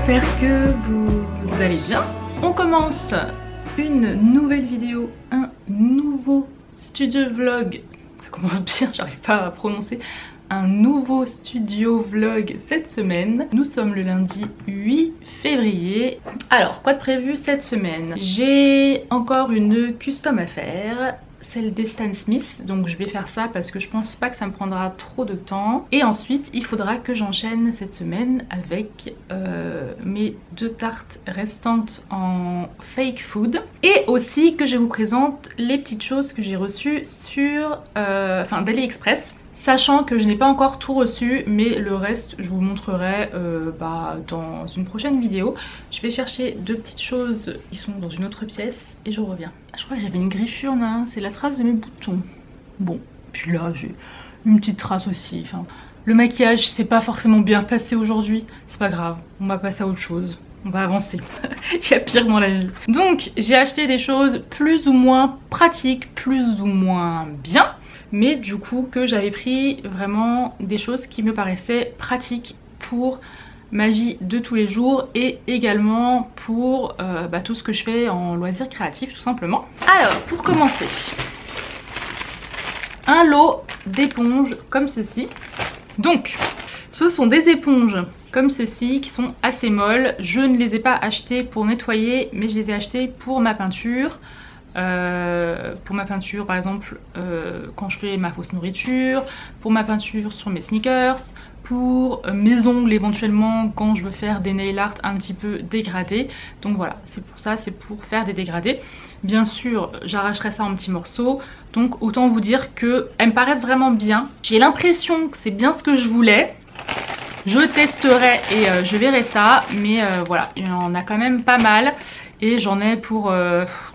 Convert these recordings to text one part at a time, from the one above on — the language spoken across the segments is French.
j'espère que vous allez bien. On commence une nouvelle vidéo, un nouveau studio vlog. Ça commence bien, j'arrive pas à prononcer. Un nouveau studio vlog cette semaine. Nous sommes le lundi 8 février. Alors, quoi de prévu cette semaine? J'ai encore une custom à faire, celle des Stan Smith, donc je vais faire ça parce que je pense pas que ça me prendra trop de temps. Et ensuite il faudra que j'enchaîne cette semaine avec mes 2 tartes restantes en fake food, et aussi que je vous présente les petites choses que j'ai reçues sur d'AliExpress, sachant que je n'ai pas encore tout reçu, mais le reste je vous montrerai dans une prochaine vidéo. Je vais chercher 2 petites choses qui sont dans une autre pièce et je reviens. Je crois que j'avais une griffure là, c'est la trace de mes boutons. Bon, puis là j'ai une petite trace aussi. Enfin, le maquillage c'est pas forcément bien passé aujourd'hui, c'est pas grave, on va passer à autre chose. On va avancer, il y a pire dans la vie. Donc j'ai acheté des choses plus ou moins pratiques, plus ou moins bien, mais du coup que j'avais pris vraiment des choses qui me paraissaient pratiques pour ma vie de tous les jours et également pour tout ce que je fais en loisirs créatifs tout simplement. Alors pour commencer, un lot d'éponges comme ceci. Donc ce sont des éponges comme ceci qui sont assez molles. Je ne les ai pas achetées pour nettoyer, mais je les ai achetées pour ma peinture. Par exemple quand je fais ma fausse nourriture, pour ma peinture sur mes sneakers, pour mes ongles éventuellement quand je veux faire des nail art un petit peu dégradés. Donc voilà, c'est pour ça, c'est pour faire des dégradés. Bien sûr j'arracherai ça en petits morceaux, donc autant vous dire que elles me paraissent vraiment bien. J'ai l'impression que c'est bien ce que je voulais. Je testerai et je verrai ça, mais voilà, il y en a quand même pas mal. Et j'en ai pour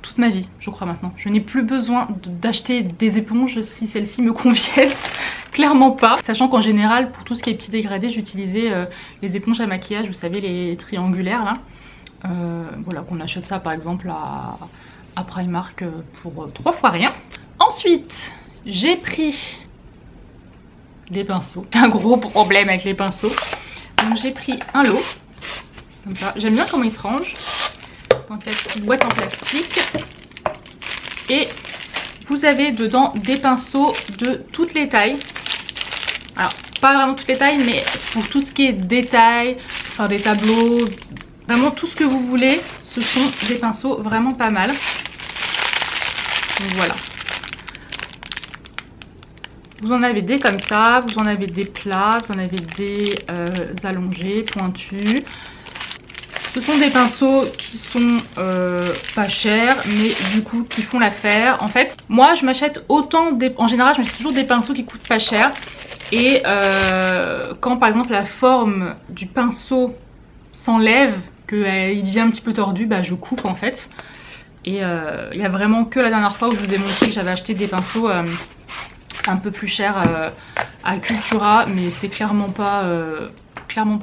toute ma vie, je crois maintenant. Je n'ai plus besoin d'acheter des éponges si celles-ci me conviennent. Clairement pas. Sachant qu'en général, pour tout ce qui est petits dégradés, j'utilisais les éponges à maquillage, vous savez, les triangulaires là. Voilà, qu'on achète ça par exemple à Primark pour 3 fois rien. Ensuite, j'ai pris des pinceaux. J'ai un gros problème avec les pinceaux. Donc j'ai pris un lot, comme ça. J'aime bien comment ils se rangent. Dans une petite boîte en plastique, et vous avez dedans des pinceaux de toutes les tailles. Alors pas vraiment toutes les tailles, mais pour tout ce qui est détail, faire des tableaux, vraiment tout ce que vous voulez, ce sont des pinceaux vraiment pas mal. Donc voilà, vous en avez des comme ça, vous en avez des plats, vous en avez des allongés, pointus. Ce sont des pinceaux qui sont pas chers, mais du coup qui font l'affaire. En fait, moi je m'achète en général je m'achète toujours des pinceaux qui coûtent pas cher. Et quand par exemple la forme du pinceau s'enlève, qu'il devient un petit peu tordu, je coupe en fait. Et il y a vraiment que la dernière fois où je vous ai montré que j'avais acheté des pinceaux un peu plus chers à Cultura, mais c'est clairement pas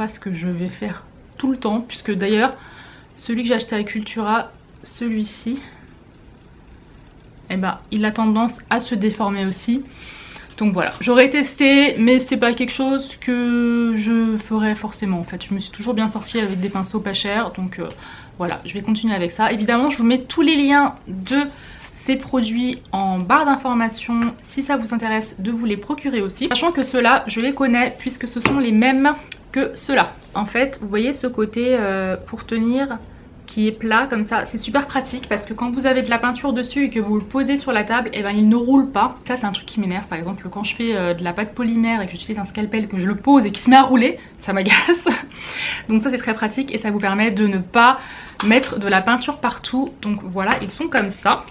ce que je vais faire tout le temps, puisque d'ailleurs celui que j'ai acheté à Cultura, celui-ci, il a tendance à se déformer aussi. Donc voilà, j'aurais testé, mais c'est pas quelque chose que je ferais forcément en fait. Je me suis toujours bien sortie avec des pinceaux pas chers, donc voilà, je vais continuer avec ça. Évidemment je vous mets tous les liens de ces produits en barre d'informations si ça vous intéresse de vous les procurer aussi. Sachant que ceux-là je les connais puisque ce sont les mêmes que ceux-là. En fait vous voyez ce côté pour tenir qui est plat comme ça, c'est super pratique parce que quand vous avez de la peinture dessus et que vous le posez sur la table, il ne roule pas. Ça c'est un truc qui m'énerve, par exemple quand je fais de la pâte polymère et que j'utilise un scalpel, que je le pose et qui se met à rouler, ça m'agace. Donc ça c'est très pratique et ça vous permet de ne pas mettre de la peinture partout. Donc voilà, ils sont comme ça.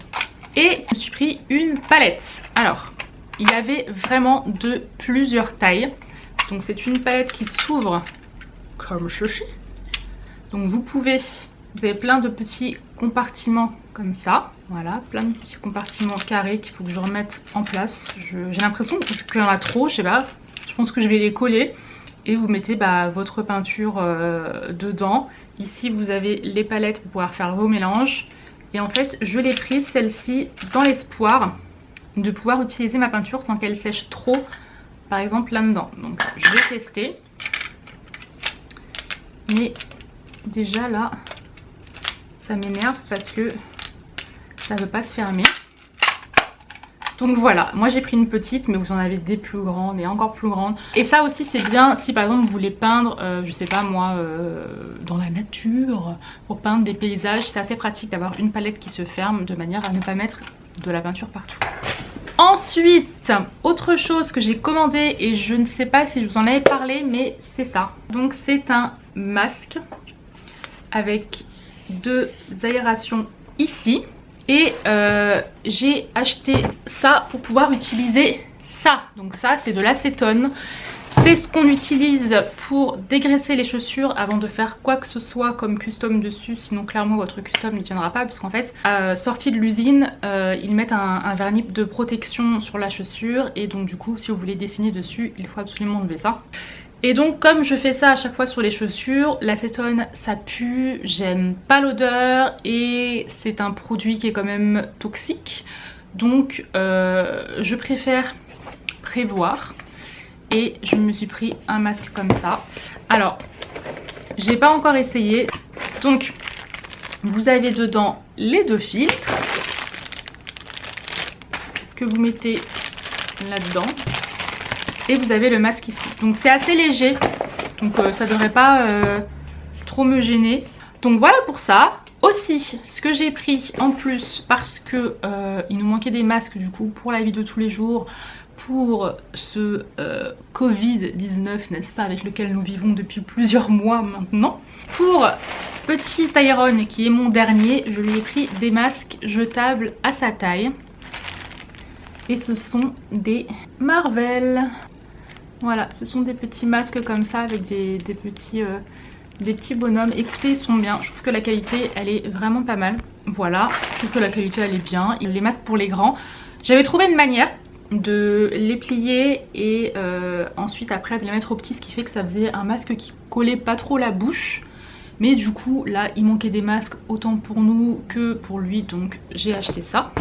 Et je me suis pris une palette. Alors il y avait vraiment de plusieurs tailles. Donc c'est une palette qui s'ouvre comme ceci. Donc vous avez plein de petits compartiments comme ça. Voilà, plein de petits compartiments carrés qu'il faut que je remette en place. J'ai l'impression qu'il y en a trop, je sais pas. Je pense que je vais les coller. Et vous mettez votre peinture dedans. Ici vous avez les palettes pour pouvoir faire vos mélanges. Et en fait je l'ai prise celle-ci dans l'espoir de pouvoir utiliser ma peinture sans qu'elle sèche trop, par exemple là-dedans. Donc je vais tester. Mais déjà là ça m'énerve parce que ça veut pas se fermer. Donc voilà, moi j'ai pris une petite, mais vous en avez des plus grandes et encore plus grandes. Et ça aussi c'est bien si par exemple vous voulez peindre, je sais pas moi, dans la nature, pour peindre des paysages. C'est assez pratique d'avoir une palette qui se ferme de manière à ne pas mettre de la peinture partout. Ensuite, autre chose que j'ai commandé et je ne sais pas si je vous en avais parlé, mais c'est ça. Donc c'est un masque avec 2 aérations ici. Et j'ai acheté ça pour pouvoir utiliser ça. Donc ça c'est de l'acétone. C'est ce qu'on utilise pour dégraisser les chaussures avant de faire quoi que ce soit comme custom dessus. Sinon clairement votre custom ne tiendra pas, puisqu'en fait sorti de l'usine ils mettent un vernis de protection sur la chaussure. Et donc du coup si vous voulez dessiner dessus il faut absolument enlever ça. Et donc comme je fais ça à chaque fois sur les chaussures, l'acétone ça pue, j'aime pas l'odeur et c'est un produit qui est quand même toxique. Donc je préfère prévoir et je me suis pris un masque comme ça. Alors j'ai pas encore essayé. Donc vous avez dedans les 2 filtres que vous mettez là-dedans. Et vous avez le masque ici. Donc c'est assez léger. Donc ça devrait pas trop me gêner. Donc voilà pour ça. Aussi, ce que j'ai pris en plus, parce que il nous manquait des masques du coup pour la vie de tous les jours, pour ce Covid-19, n'est-ce pas, avec lequel nous vivons depuis plusieurs mois maintenant. Pour Petit Iron, qui est mon dernier, je lui ai pris des masques jetables à sa taille. Et ce sont des Marvel. Voilà, ce sont des petits masques comme ça avec des petits bonhommes. Écoutez, ils sont bien. Je trouve que la qualité, elle est vraiment pas mal. Voilà, je trouve que la qualité, elle est bien. Les masques pour les grands. J'avais trouvé une manière de les plier et ensuite après de les mettre au petit, ce qui fait que ça faisait un masque qui collait pas trop la bouche. Mais du coup, là, il manquait des masques autant pour nous que pour lui. Donc, j'ai acheté ça.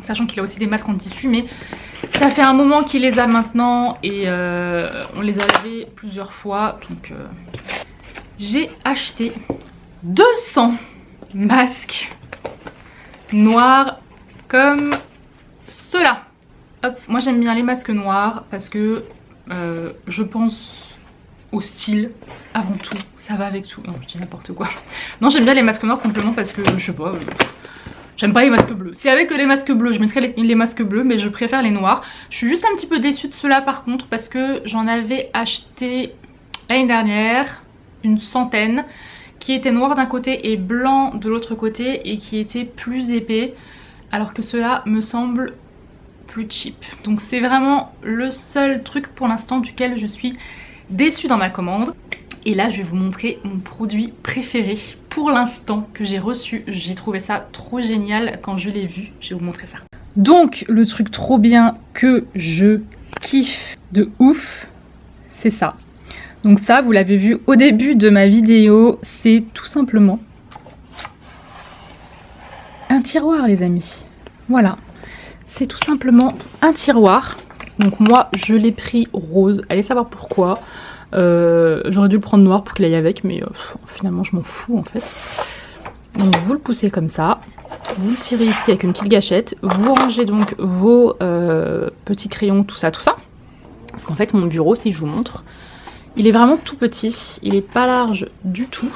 Sachant qu'il a aussi des masques en tissu, mais ça fait un moment qu'il les a maintenant et on les a lavés plusieurs fois. Donc j'ai acheté 200 masques noirs comme cela. Hop, moi j'aime bien les masques noirs parce que je pense au style avant tout. Ça va avec tout. Non, je dis n'importe quoi. Non, j'aime bien les masques noirs simplement parce que je sais pas... J'aime pas les masques bleus. S'il y avait que les masques bleus, je mettrais les masques bleus, mais je préfère les noirs. Je suis juste un petit peu déçue de ceux-là par contre, parce que j'en avais acheté l'année dernière une centaine, qui étaient noirs d'un côté et blancs de l'autre côté, et qui étaient plus épais, alors que ceux-là me semblent plus cheap. Donc c'est vraiment le seul truc pour l'instant duquel je suis déçue dans ma commande. Et là je vais vous montrer mon produit préféré pour l'instant que j'ai reçu. J'ai trouvé ça trop génial quand je l'ai vu. Je vais vous montrer ça. Donc le truc trop bien que je kiffe de ouf, c'est ça. Donc ça, vous l'avez vu au début de ma vidéo, c'est tout simplement un tiroir les amis. Voilà, c'est tout simplement un tiroir. Donc moi je l'ai pris rose, allez savoir pourquoi. J'aurais dû le prendre noir pour qu'il aille avec, mais finalement je m'en fous en fait. Donc vous le poussez comme ça, vous le tirez ici avec une petite gâchette, vous rangez donc vos petits crayons, tout ça, parce qu'en fait mon bureau, si je vous montre, il est vraiment tout petit, il est pas large du tout.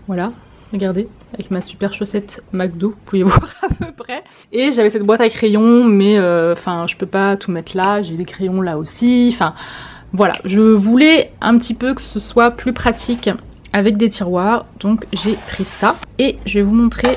Voilà, regardez, avec ma super chaussette McDo, vous pouvez voir à peu près. Et j'avais cette boîte à crayons, mais enfin je peux pas tout mettre là, j'ai des crayons là aussi, enfin... Voilà, je voulais un petit peu que ce soit plus pratique avec des tiroirs, donc j'ai pris ça. Et je vais vous montrer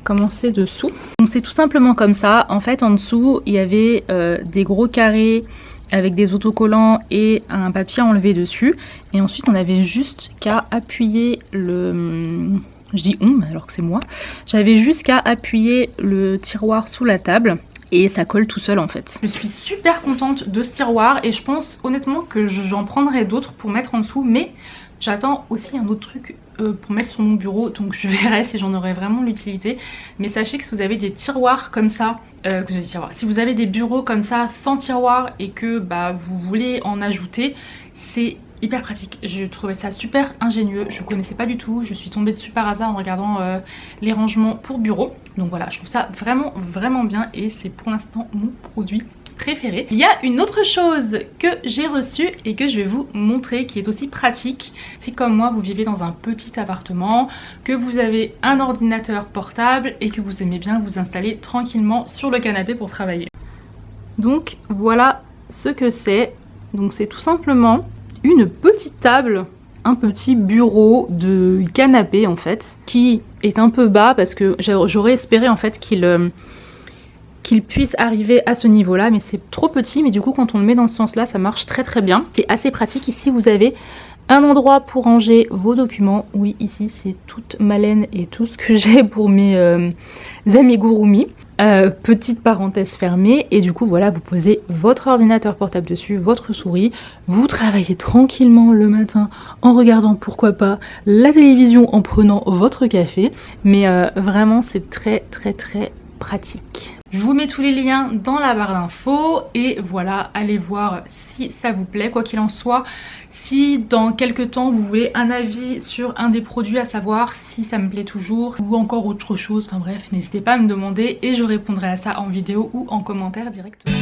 comment c'est dessous. Donc c'est tout simplement comme ça. En fait, en dessous, il y avait des gros carrés avec des autocollants et un papier enlevé dessus. Et ensuite, on avait juste qu'à appuyer le... Je dis on, alors que c'est moi. J'avais juste qu'à appuyer le tiroir sous la table. Et ça colle tout seul en fait. Je suis super contente de ce tiroir et je pense honnêtement que j'en prendrai d'autres pour mettre en dessous. Mais j'attends aussi un autre truc pour mettre sur mon bureau. Donc je verrai si j'en aurai vraiment l'utilité. Mais sachez que si vous avez des tiroirs comme ça, si vous avez des bureaux comme ça sans tiroir et que bah, vous voulez en ajouter, c'est hyper pratique. Je trouvais ça super ingénieux, je connaissais pas du tout, je suis tombée dessus par hasard en regardant les rangements pour bureau. Donc voilà, je trouve ça vraiment bien et c'est pour l'instant mon produit préféré. Il y a une autre chose que j'ai reçue et que je vais vous montrer qui est aussi pratique. Si comme moi vous vivez dans un petit appartement, que vous avez un ordinateur portable et que vous aimez bien vous installer tranquillement sur le canapé pour travailler. Donc voilà ce que c'est. Donc c'est tout simplement une petite table, un petit bureau de canapé en fait, qui est un peu bas parce que j'aurais espéré en fait qu'il puisse arriver à ce niveau là, mais c'est trop petit, mais du coup quand on le met dans ce sens là ça marche très bien. C'est assez pratique. Ici vous avez un endroit pour ranger vos documents. Oui, ici c'est toute ma laine et tout ce que j'ai pour mes amigurumi. Petite parenthèse fermée, et du coup voilà, vous posez votre ordinateur portable dessus, votre souris, vous travaillez tranquillement le matin en regardant pourquoi pas la télévision, en prenant votre café, mais vraiment c'est très pratique. Je vous mets tous les liens dans la barre d'infos et voilà, allez voir si ça vous plaît. Quoi qu'il en soit, si dans quelques temps vous voulez un avis sur un des produits, à savoir si ça me plaît toujours ou encore autre chose, enfin bref, n'hésitez pas à me demander et je répondrai à ça en vidéo ou en commentaire directement.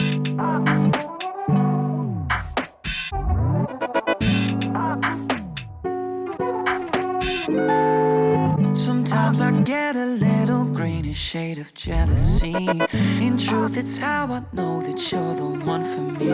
Sometimes I get a little greenish shade of jealousy. In truth, it's how I know that you're the one for me.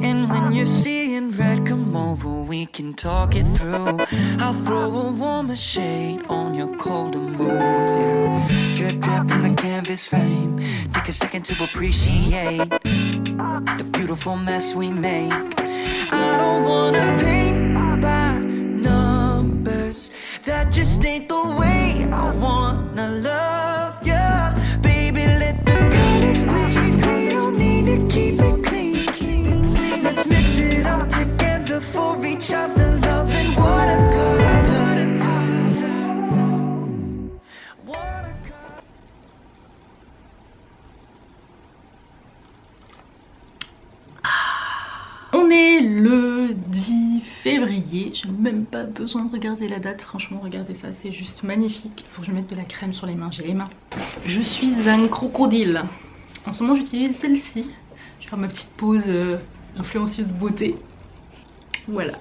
And when you're seeing red, come over, we can talk it through. I'll throw a warmer shade on your colder moods, yeah. Drip, drip from the canvas frame. Take a second to appreciate the beautiful mess we make. I don't wanna paint by numbers. That just ain't the way I wanna love ya. Baby, let the colors bleed. We don't need to keep it clean. Let's mix it up together for each other. Love and watercolor. On est le 10 février, j'ai même pas besoin de regarder la date, franchement regardez ça, c'est juste magnifique. Il faut que je mette de la crème sur les mains, j'ai les mains. Je suis un crocodile. En ce moment j'utilise celle-ci, je vais faire ma petite pause influenceuse beauté. Voilà,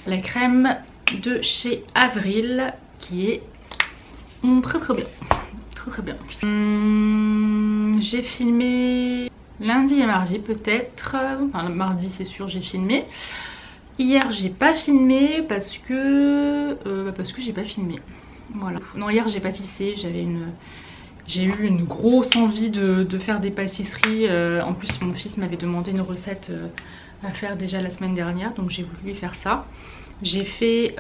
la crème de chez Avril qui est très bien, très bien. J'ai filmé lundi et mardi peut-être, enfin mardi c'est sûr j'ai filmé. Hier j'ai pas filmé parce que j'ai pas filmé. Voilà. Non, hier j'ai pâtissé, j'ai eu une grosse envie de faire des pâtisseries. En plus mon fils m'avait demandé une recette à faire déjà la semaine dernière, donc j'ai voulu lui faire ça. J'ai fait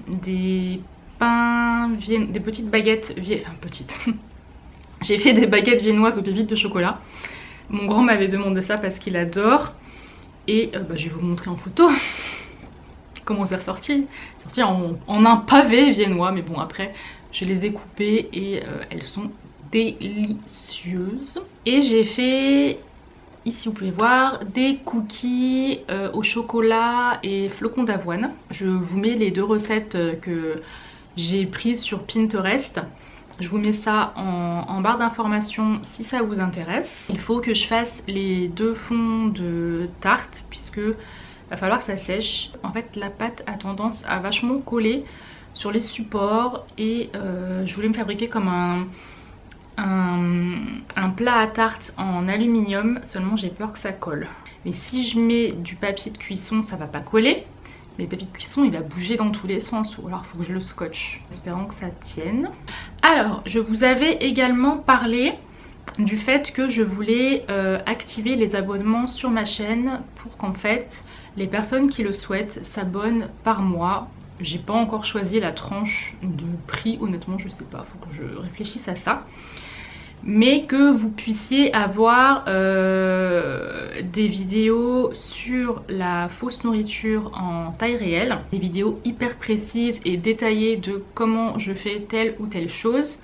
des pains, des petites baguettes, enfin petites. J'ai fait des baguettes viennoises aux pépites de chocolat. Mon grand m'avait demandé ça parce qu'il adore. Et je vais vous montrer en photo comment c'est ressorti. C'est sorti en un pavé viennois. Mais bon, après, je les ai coupées et elles sont délicieuses. Et j'ai fait, ici vous pouvez voir, des cookies au chocolat et flocons d'avoine. Je vous mets les deux recettes que j'ai prises sur Pinterest. Je vous mets ça en barre d'informations si ça vous intéresse. Il faut que je fasse les deux fonds de tarte puisque va falloir que ça sèche. En fait la pâte a tendance à vachement coller sur les supports et je voulais me fabriquer comme un plat à tarte en aluminium, seulement j'ai peur que ça colle. Mais si je mets du papier de cuisson ça va pas coller. Mais le papier de cuisson il va bouger dans tous les sens, ou alors il faut que je le scotche, espérant que ça tienne. Alors je vous avais également parlé du fait que je voulais activer les abonnements sur ma chaîne pour qu'en fait les personnes qui le souhaitent s'abonnent par mois. J'ai pas encore choisi la tranche de prix, honnêtement je sais pas, faut que je réfléchisse à ça. Mais que vous puissiez avoir des vidéos sur la fausse nourriture en taille réelle, des vidéos hyper précises et détaillées de comment je fais telle ou telle chose.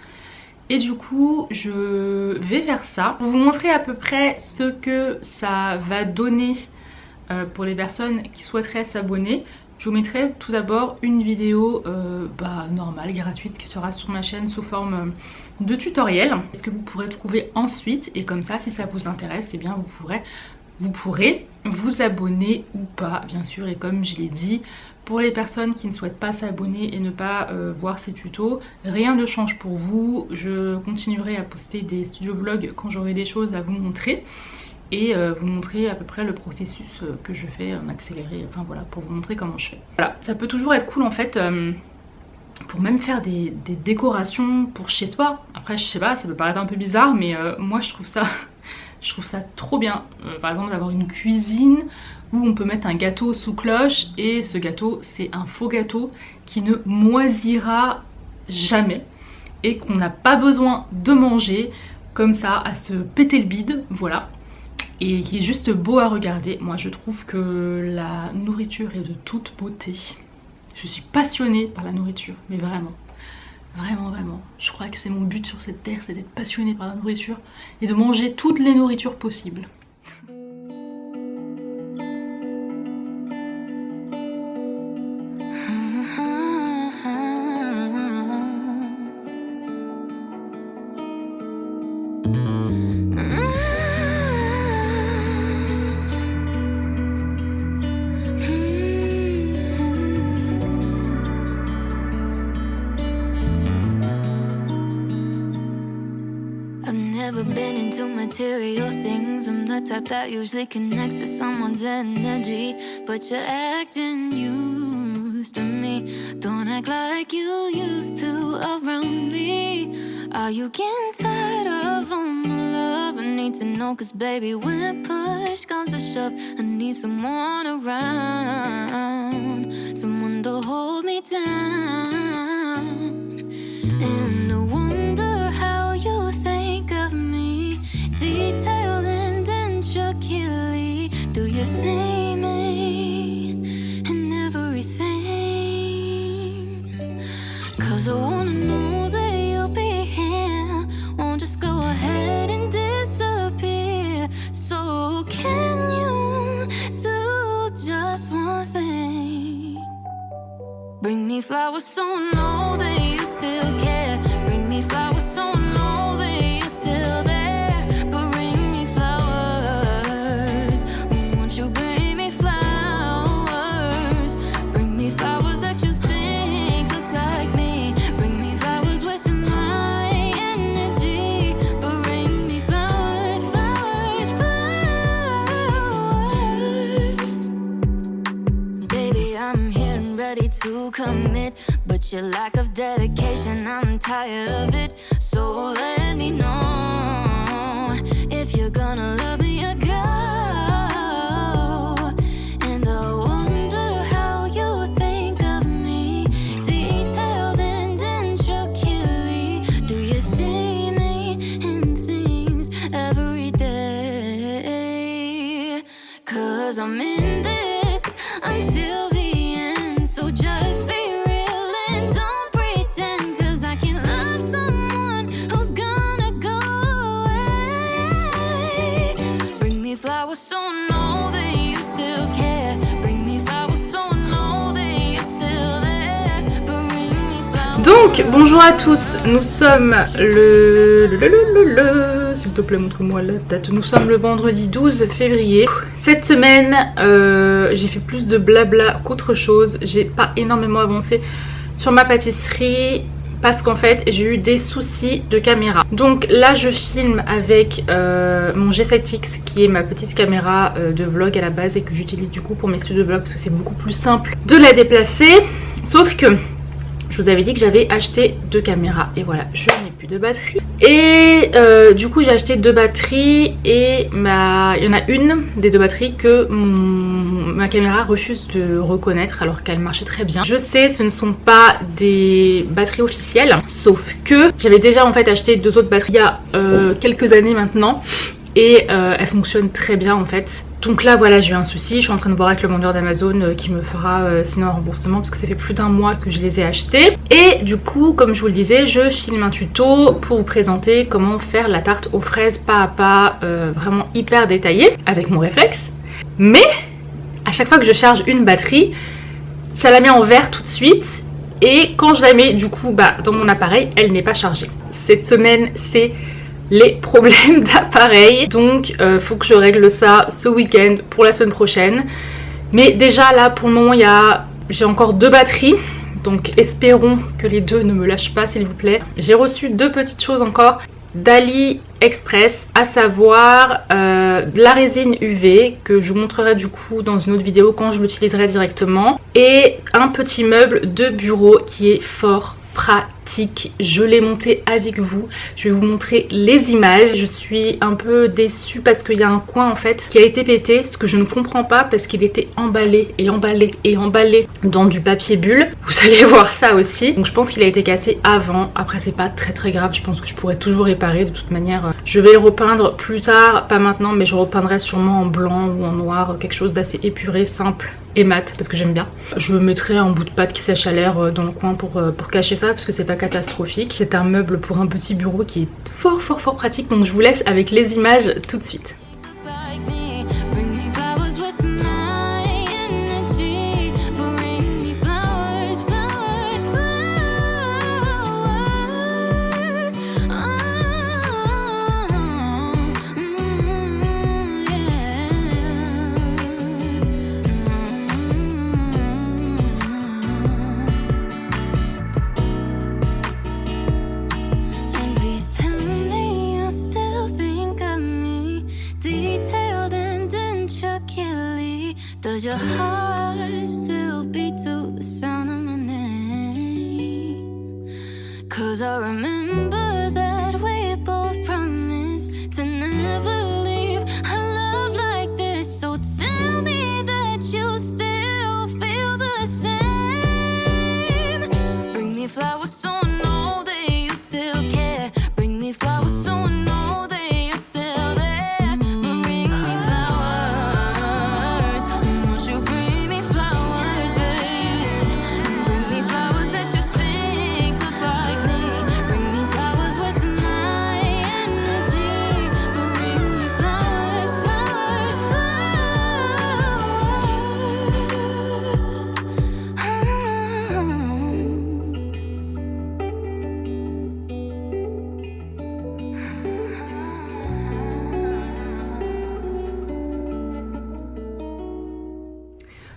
Et du coup je vais faire ça pour vous montrer à peu près ce que ça va donner pour les personnes qui souhaiteraient s'abonner, je vous mettrai tout d'abord une vidéo normale, gratuite, qui sera sur ma chaîne sous forme de tutoriel. Ce que vous pourrez trouver ensuite, et comme ça, si ça vous intéresse, eh bien vous pourrez vous abonner ou pas, bien sûr. Et comme je l'ai dit, pour les personnes qui ne souhaitent pas s'abonner et ne pas voir ces tutos, rien ne change pour vous. Je continuerai à poster des studio vlogs quand j'aurai des choses à vous montrer. Et vous montrer à peu près le processus que je fais en accéléré, enfin voilà, pour vous montrer comment je fais. Voilà, ça peut toujours être cool en fait, pour même faire des décorations pour chez soi. Après je sais pas, ça peut paraître un peu bizarre, mais moi je trouve ça trop bien. Par exemple d'avoir une cuisine où on peut mettre un gâteau sous cloche, et ce gâteau c'est un faux gâteau qui ne moisira jamais et qu'on n'a pas besoin de manger comme ça à se péter le bide, voilà. Et qui est juste beau à regarder. Moi je trouve que la nourriture est de toute beauté. Je suis passionnée par la nourriture, mais vraiment, vraiment, vraiment. Je crois que c'est mon but sur cette terre, c'est d'être passionnée par la nourriture et de manger toutes les nourritures possibles. Been into material things. I'm the type that usually connects to someone's energy, but you're acting used to me. Don't act like you used to around me. Are you getting tired of all my love? I need to know, cause baby, when push comes to shove, I need someone around, someone to hold me down. And I wonder how you think of me, detailed and intricately. Do you see me in everything? Cause I wanna know that you'll be here, won't just go ahead and disappear. So can you do just one thing? Bring me flowers so I know that you still care. Bring me flowers so I know that you're still there. But bring me flowers, won't you bring me flowers? Bring me flowers that you think look like me. Bring me flowers with my energy. But bring me flowers, flowers, flowers. Baby, I'm here and ready to commit, but your lack of dedication, I'm tired of it. So let me know if you're gonna love me or go. And I wonder how you think of me, detailed and intricately. Do you see me in things every day? Cause I'm in this until the end, so just be real and don't pretend. Cause I can't love someone who's gonna go away. Bring me flowers so I know that you still care. Bring me flowers so I know that you're still there. But bring me flowers. Donc bonjour à tous, nous sommes s'il te plaît montre-moi la date, nous sommes le vendredi 12 février. Cette semaine j'ai fait plus de blabla qu'autre chose, j'ai pas énormément avancé sur ma pâtisserie parce qu'en fait j'ai eu des soucis de caméra. Donc là je filme avec mon G7X qui est ma petite caméra de vlog à la base et que j'utilise du coup pour mes studios de vlog parce que c'est beaucoup plus simple de la déplacer. Sauf que je vous avais dit que j'avais acheté 2 caméras et voilà, je n'ai plus de batterie. Et du coup j'ai acheté 2 batteries et il y en a une des 2 batteries que ma caméra refuse de reconnaître alors qu'elle marchait très bien. Je sais, ce ne sont pas des batteries officielles, sauf que j'avais déjà en fait acheté 2 autres batteries il y a quelques années maintenant et elles fonctionnent très bien en fait. Donc là voilà, j'ai eu un souci, je suis en train de voir avec le vendeur d'Amazon qui me fera sinon un remboursement parce que ça fait plus d'1 mois que je les ai achetés. Et du coup, comme je vous le disais, je filme un tuto pour vous présenter comment faire la tarte aux fraises pas à pas, vraiment hyper détaillé avec mon réflexe. Mais chaque fois que je charge une batterie, ça la met en vert tout de suite. Et quand je la mets du coup dans mon appareil, elle n'est pas chargée. Cette semaine, c'est les problèmes d'appareil. Donc faut que je règle ça ce week-end pour la semaine prochaine. Mais déjà là pour le moment j'ai encore 2 batteries. Donc espérons que les 2 ne me lâchent pas s'il vous plaît. J'ai reçu 2 petites choses encore d'AliExpress, à savoir de la résine UV que je vous montrerai du coup dans une autre vidéo quand je l'utiliserai directement, et un petit meuble de bureau qui est fort pratique. Je l'ai monté avec vous, je vais vous montrer les images. Je suis un peu déçue parce qu'il y a un coin en fait qui a été pété, ce que je ne comprends pas parce qu'il était emballé et emballé et emballé dans du papier bulle. Vous allez voir ça aussi. Donc je pense qu'il a été cassé avant. Après c'est pas très grave, je pense que je pourrais toujours réparer de toute manière. Je vais le repeindre plus tard, pas maintenant, mais je repeindrai sûrement en blanc ou en noir, quelque chose d'assez épuré, simple et mat parce que j'aime bien. Je mettrai un bout de pâte qui sèche à l'air dans le coin pour cacher ça parce que c'est pas catastrophique. C'est un meuble pour un petit bureau qui est fort pratique, donc je vous laisse avec les images tout de suite. Does your heart still beat to the sound of my name? 'Cause I remember that we both promised to never leave a love like this. So tell me that you still feel the same. Bring me flowers so I know that you still care. Bring me flowers so I know that you're still there. Bring me flowers. Won't you bring me flowers, baby? Bring me flowers that you think look like me. Bring me flowers with my energy. Bring me flowers, flowers,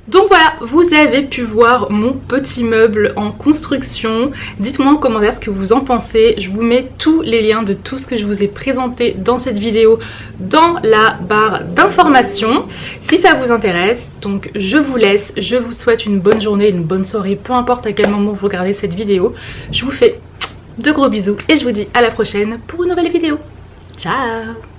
Donc voilà, vous avez pu voir mon petit meuble en construction. Dites-moi en commentaire ce que vous en pensez. Je vous mets tous les liens de tout ce que je vous ai présenté dans cette vidéo dans la barre d'informations si ça vous intéresse. Donc je vous laisse, je vous souhaite une bonne journée, une bonne soirée, peu importe à quel moment vous regardez cette vidéo. Je vous fais de gros bisous et je vous dis à la prochaine pour une nouvelle vidéo. Ciao!